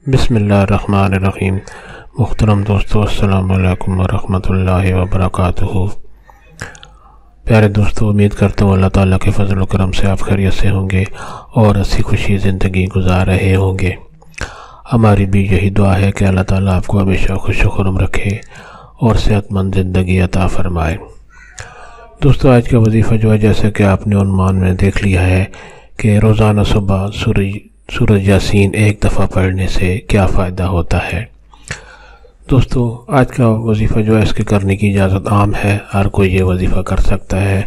بسم اللہ الرحمن الرحیم۔ محترم دوستو، السلام علیکم ورحمۃ اللہ وبرکاتہ۔ پیارے دوستو، امید کرتا ہوں اللہ تعالیٰ کے فضل و کرم سے آپ خیریت سے ہوں گے اور ہنسی خوشی زندگی گزار رہے ہوں گے۔ ہماری بھی یہی دعا ہے کہ اللہ تعالیٰ آپ کو ہمیشہ خوش و خرم رکھے اور صحت مند زندگی عطا فرمائے۔ دوستو، آج کا وظیفہ جو ہے، جیسا کہ آپ نے عنوان میں دیکھ لیا ہے کہ روزانہ صبح سورۃ یاسین ایک دفعہ پڑھنے سے کیا فائدہ ہوتا ہے۔ دوستو، آج کا وظیفہ جو ہے، اس کے کرنے کی اجازت عام ہے، ہر کوئی یہ وظیفہ کر سکتا ہے،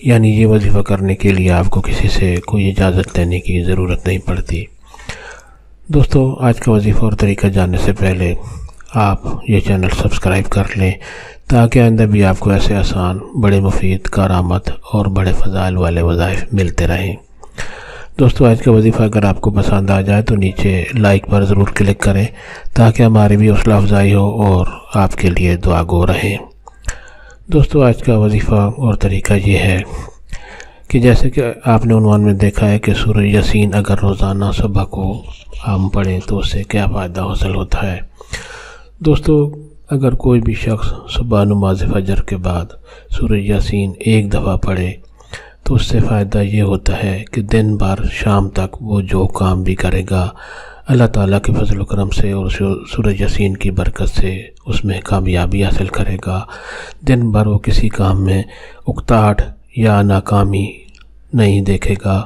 یعنی یہ وظیفہ کرنے کے لیے آپ کو کسی سے کوئی اجازت لینے کی ضرورت نہیں پڑتی۔ دوستو، آج کا وظیفہ اور طریقہ جاننے سے پہلے آپ یہ چینل سبسکرائب کر لیں تاکہ آئندہ بھی آپ کو ایسے آسان، بڑے مفید، کارآمد اور بڑے فضائل والے وظائف ملتے رہیں۔ دوستو، آج کا وظیفہ اگر آپ کو پسند آ جائے تو نیچے لائک پر ضرور کلک کریں تاکہ ہماری بھی حوصلہ افزائی ہو اور آپ کے لیے دعا گو رہیں۔ دوستو، آج کا وظیفہ اور طریقہ یہ ہے کہ جیسے کہ آپ نے عنوان میں دیکھا ہے کہ سورۃ یاسین اگر روزانہ صبح کو ہم پڑھیں تو اس سے کیا فائدہ حاصل ہوتا ہے۔ دوستو، اگر کوئی بھی شخص صبح نماز فجر کے بعد سورۃ یاسین ایک دفعہ پڑھے تو اس سے فائدہ یہ ہوتا ہے کہ دن بھر شام تک وہ جو کام بھی کرے گا، اللہ تعالیٰ کے فضل و کرم سے اور سورۃ یاسین کی برکت سے اس میں کامیابی حاصل کرے گا۔ دن بھر وہ کسی کام میں اکتاہٹ یا ناکامی نہیں دیکھے گا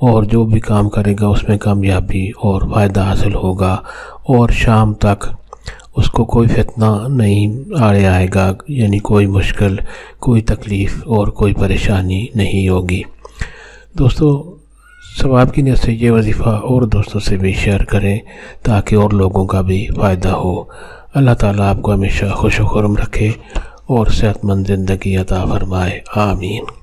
اور جو بھی کام کرے گا اس میں کامیابی اور فائدہ حاصل ہوگا، اور شام تک اس کو کوئی فتنہ نہیں آئے گا، یعنی کوئی مشکل، کوئی تکلیف اور کوئی پریشانی نہیں ہوگی۔ دوستو، ثواب کی نیت سے یہ وظیفہ اور دوستوں سے بھی شیئر کریں تاکہ اور لوگوں کا بھی فائدہ ہو۔ اللہ تعالیٰ آپ کو ہمیشہ خوش و خرم رکھے اور صحت مند زندگی عطا فرمائے، آمین۔